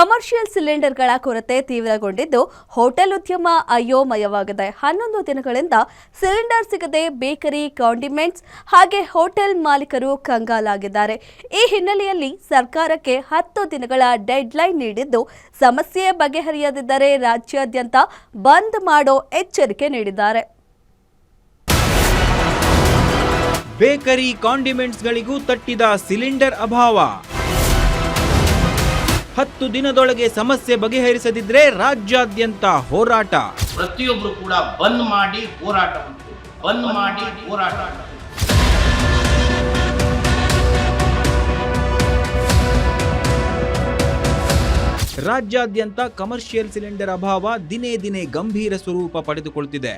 Commercial ಸಿಲಿಂಡರ್ಗಳ ಕೊರತೆ ತೀವ್ರಗೊಂಡಿದ್ದು hotel ಉದ್ಯಮ ಅಯೋಮಯವಾಗಿದೆ. 11 ದಿನಗಳಿಂದ ಸಿಲಿಂಡರ್ ಸಿಗದೆ ಬೇಕರಿ, ಕಾಂಡಿಮೆಂಟ್ಸ್ ಹಾಗೆ ಹೋಟೆಲ್ ಮಾಲೀಕರು ಕಂಗಾಲಾಗಿದ್ದಾರೆ. ಈ ಹಿನ್ನೆಲೆಯಲ್ಲಿ ಸರ್ಕಾರಕ್ಕೆ 10 ದಿನಗಳ ಡೆಡ್ಲೈನ್ ನೀಡಿದ್ದು, ಸಮಸ್ಯೆ ಬಗೆಹರಿಯದಿದ್ದರೆ ರಾಜ್ಯಾದ್ಯಂತ ಬಂದ್ ಮಾಡೋ ಎಚ್ಚರಿಕೆ ನೀಡಿದ್ದಾರೆ. ಬೇಕರಿ, ಕಾಂಡಿಮೆಂಟ್ಸ್ಗಳಿಗೂ ತಟ್ಟಿದ ಸಿಲಿಂಡರ್ ಅಭಾವ. 10 ದಿನದೊಳಗೆ ಸಮಸ್ಯೆ ಬಗೆಹರಿಸದಿದ್ರೆ ರಾಜ್ಯಾದ್ಯಂತ ಹೋರಾಟ. ಪ್ರತಿಯೊಬ್ಬರು ಕೂಡ ಬಂದ್ ಮಾಡಿ ಹೋರಾಟ. ರಾಜ್ಯಾದ್ಯಂತ ಕಮರ್ಷಿಯಲ್ ಸಿಲಿಂಡರ್ ಅಭಾವ ದಿನೇ ದಿನೇ ಗಂಭೀರ ಸ್ವರೂಪ ಪಡೆದುಕೊಳ್ಳುತ್ತಿದೆ.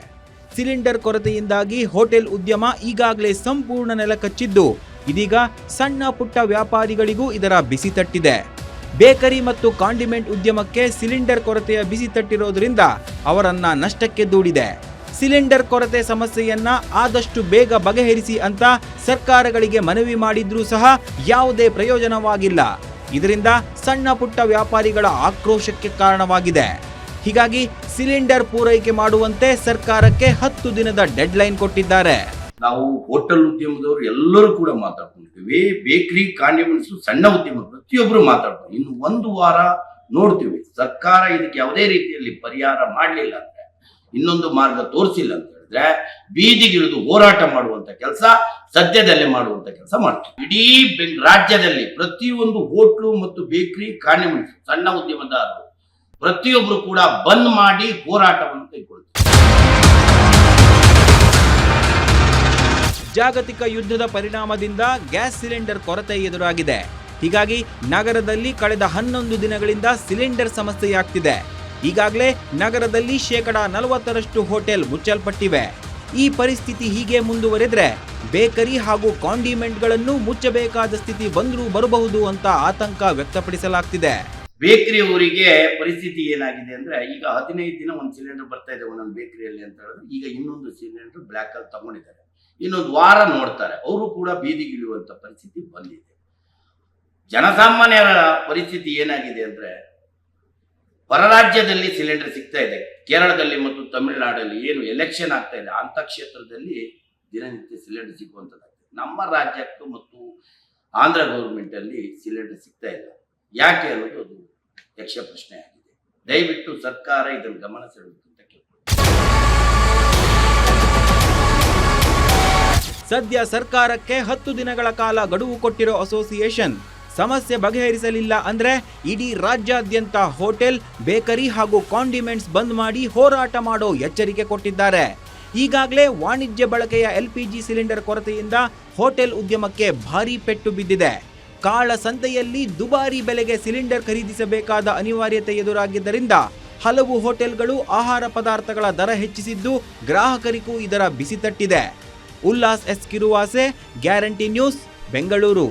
ಸಿಲಿಂಡರ್ ಕೊರತೆಯಿಂದಾಗಿ ಹೋಟೆಲ್ ಉದ್ಯಮ ಈಗಾಗಲೇ ಸಂಪೂರ್ಣ ನೆಲಕಚ್ಚಿದ್ದು, ಇದೀಗ ಸಣ್ಣ ಪುಟ್ಟ ವ್ಯಾಪಾರಿಗಳಿಗೂ ಇದರ ಬಿಸಿ ತಟ್ಟಿದೆ. ಬೇಕರಿ ಮತ್ತು ಕಾಂಡಿಮೆಂಟ್ ಉದ್ಯಮಕ್ಕೆ ಸಿಲಿಂಡರ್ ಕೊರತೆಯ ಬಿಸಿ ತಟ್ಟಿರೋದ್ರಿಂದ ಅವರನ್ನ ನಷ್ಟಕ್ಕೆ ದೂಡಿದೆ. ಸಿಲಿಂಡರ್ ಕೊರತೆ ಸಮಸ್ಯೆಯನ್ನ ಆದಷ್ಟು ಬೇಗ ಬಗೆಹರಿಸಿ ಅಂತ ಸರ್ಕಾರಗಳಿಗೆ ಮನವಿ ಮಾಡಿದ್ರೂ ಸಹ ಯಾವುದೇ ಪ್ರಯೋಜನವಾಗಿಲ್ಲ. ಇದರಿಂದ ಸಣ್ಣ ಪುಟ್ಟ ವ್ಯಾಪಾರಿಗಳ ಆಕ್ರೋಶಕ್ಕೆ ಕಾರಣವಾಗಿದೆ. ಹೀಗಾಗಿ ಸಿಲಿಂಡರ್ ಪೂರೈಕೆ ಮಾಡುವಂತೆ ಸರ್ಕಾರಕ್ಕೆ 10 ದಿನದ ಡೆಡ್ಲೈನ್ ಕೊಟ್ಟಿದ್ದಾರೆ. ನಾವು ಹೋಟೆಲ್ ಉದ್ಯಮದವರು ಎಲ್ಲರೂ ಕೂಡ ಮಾತಾಡ್ಕೊಂತೀವಿ. ಬೇಕರಿ, ಕಾಂಡಿಮೆಂಟ್ಸ್, ಸಣ್ಣ ಉದ್ಯಮ ಪ್ರತಿಯೊಬ್ಬರು ಮಾತಾಡ್ತೀವಿ. ಇನ್ನು 1 ವಾರ ನೋಡ್ತೀವಿ. ಸರ್ಕಾರ ಇದಕ್ಕೆ ಯಾವುದೇ ರೀತಿಯಲ್ಲಿ ಪರಿಹಾರ ಮಾಡಲಿಲ್ಲ ಅಂದ್ರೆ, ಇನ್ನೊಂದು ಮಾರ್ಗ ತೋರಿಸಿಲ್ಲ ಅಂತ ಹೇಳಿದ್ರೆ ಬೀದಿಗಿಳಿದು ಹೋರಾಟ ಮಾಡುವಂತ ಕೆಲಸ ಸದ್ಯದಲ್ಲೇ ಮಾಡುವಂತ ಕೆಲಸ ಮಾಡ್ತೀವಿ. ಇಡೀ ರಾಜ್ಯದಲ್ಲಿ ಪ್ರತಿಯೊಂದು ಹೋಟ್ಲು ಮತ್ತು ಬೇಕರಿ, ಕಾಂಡಿಮೆಂಟ್ಸ್, ಸಣ್ಣ ಉದ್ಯಮದಾರರು ಪ್ರತಿಯೊಬ್ಬರು ಕೂಡ ಬಂದ್ ಮಾಡಿ ಹೋರಾಟವನ್ನು ಕೈಗೊಳ್ಳುತ್ತಾರೆ. ಜಾಗತಿಕ ಯುದ್ಧದ ಪರಿಣಾಮದಿಂದ ಗ್ಯಾಸ್ ಸಿಲಿಂಡರ್ ಕೊರತೆ ಎದುರಾಗಿದೆ. ಹೀಗಾಗಿ ನಗರದಲ್ಲಿ ಕಳೆದ 11 ದಿನಗಳಿಂದ ಸಿಲಿಂಡರ್ ಸಮಸ್ಯೆಯಾಗ್ತಿದೆ. ಈಗಾಗಲೇ ನಗರದಲ್ಲಿ 40% ಹೋಟೆಲ್ ಮುಚ್ಚಲ್ಪಟ್ಟಿವೆ. ಈ ಪರಿಸ್ಥಿತಿ ಹೀಗೆ ಮುಂದುವರೆದ್ರೆ ಬೇಕರಿ ಹಾಗೂ ಕಾಂಡಿಮೆಂಟ್ಗಳನ್ನು ಮುಚ್ಚಬೇಕಾದ ಸ್ಥಿತಿ ಬರಬಹುದು ಅಂತ ಆತಂಕ ವ್ಯಕ್ತಪಡಿಸಲಾಗ್ತಿದೆ. ಬೇಕರಿ ಅವರಿಗೆ ಪರಿಸ್ಥಿತಿ ಏನಾಗಿದೆ ಅಂದ್ರೆ, ಈಗ 15 ದಿನ ಒಂದು ಸಿಲಿಂಡರ್ ಬರ್ತಾ ಇದೆ ಒಂದೊಂದು ಬೇಕರಿಯಲ್ಲಿ ಅಂತ ಹೇಳಿದ್ರೆ, ಈಗ ಇನ್ನೊಂದು ಸಿಲಿಂಡರ್ ಬ್ಲ್ಯಾಕ್ ಅಲ್ಲಿ ತಗೊಂಡಿದ್ದಾರೆ. ಇನ್ನೊಂದು ವಾರ ನೋಡ್ತಾರೆ, ಅವರು ಕೂಡ ಬೀದಿಗಿಳಿಯುವಂತ ಪರಿಸ್ಥಿತಿ ಬಂದಿದೆ. ಜನಸಾಮಾನ್ಯರ ಪರಿಸ್ಥಿತಿ ಏನಾಗಿದೆ ಅಂದ್ರೆ, ಹೊರರಾಜ್ಯದಲ್ಲಿ ಸಿಲಿಂಡರ್ ಸಿಗ್ತಾ ಇದೆ. ಕೇರಳದಲ್ಲಿ ಮತ್ತು ತಮಿಳುನಾಡಲ್ಲಿ ಏನು ಎಲೆಕ್ಷನ್ ಆಗ್ತಾ ಇದೆ ಅಂತ ಕ್ಷೇತ್ರದಲ್ಲಿ ದಿನನಿತ್ಯ ಸಿಲಿಂಡರ್ ಸಿಗುವಂಥದ್ದಾಗಿದೆ. ನಮ್ಮ ರಾಜ್ಯಕ್ಕೂ ಮತ್ತು ಆಂಧ್ರ ಗೌರ್ಮೆಂಟ್ ಅಲ್ಲಿ ಸಿಲಿಂಡರ್ ಸಿಗ್ತಾ ಇಲ್ಲ. ಯಾಕೆ ಅನ್ನೋದು ಅದು ಯಕ್ಷ ಪ್ರಶ್ನೆ ಆಗಿದೆ. ದಯವಿಟ್ಟು ಸರ್ಕಾರ ಇದನ್ನು ಗಮನ ಸೆಳೆಯುವಂತ ಕೇಳ್ಕೊಳ್ಳಿ. ಸದ್ಯ ಸರ್ಕಾರಕ್ಕೆ 10 ದಿನಗಳ ಕಾಲ ಗಡುವು ಕೊಟ್ಟಿರೋ ಅಸೋಸಿಯೇಷನ್ ಸಮಸ್ಯೆ ಬಗೆಹರಿಸಲಿಲ್ಲ ಅಂದ್ರೆ ಇಡೀ ರಾಜ್ಯಾದ್ಯಂತ ಹೋಟೆಲ್, ಬೇಕರಿ ಹಾಗೂ ಕಾಂಡಿಮೆಂಟ್ಸ್ ಬಂದ್ ಮಾಡಿ ಹೋರಾಟ ಮಾಡೋ ಎಚ್ಚರಿಕೆ ಕೊಟ್ಟಿದ್ದಾರೆ. ಈಗಾಗಲೇ ವಾಣಿಜ್ಯ ಬಳಕೆಯ LPG ಸಿಲಿಂಡರ್ ಕೊರತೆಯಿಂದ ಹೋಟೆಲ್ ಉದ್ಯಮಕ್ಕೆ ಭಾರೀ ಪೆಟ್ಟು ಬಿದ್ದಿದೆ. ಕಾಳಸಂತೆಯಲ್ಲಿ ದುಬಾರಿ ಬೆಲೆಗೆ ಸಿಲಿಂಡರ್ ಖರೀದಿಸಬೇಕಾದ ಅನಿವಾರ್ಯತೆ ಎದುರಾಗಿದ್ದರಿಂದ ಹಲವು ಹೋಟೆಲ್ಗಳು ಆಹಾರ ಪದಾರ್ಥಗಳ ದರ ಹೆಚ್ಚಿಸಿದ್ದು, ಗ್ರಾಹಕರಿಗೂ ಇದರ ಬಿಸಿ ತಟ್ಟಿದೆ. Ullas S Kiruvase, Guarantee News, Bengaluru.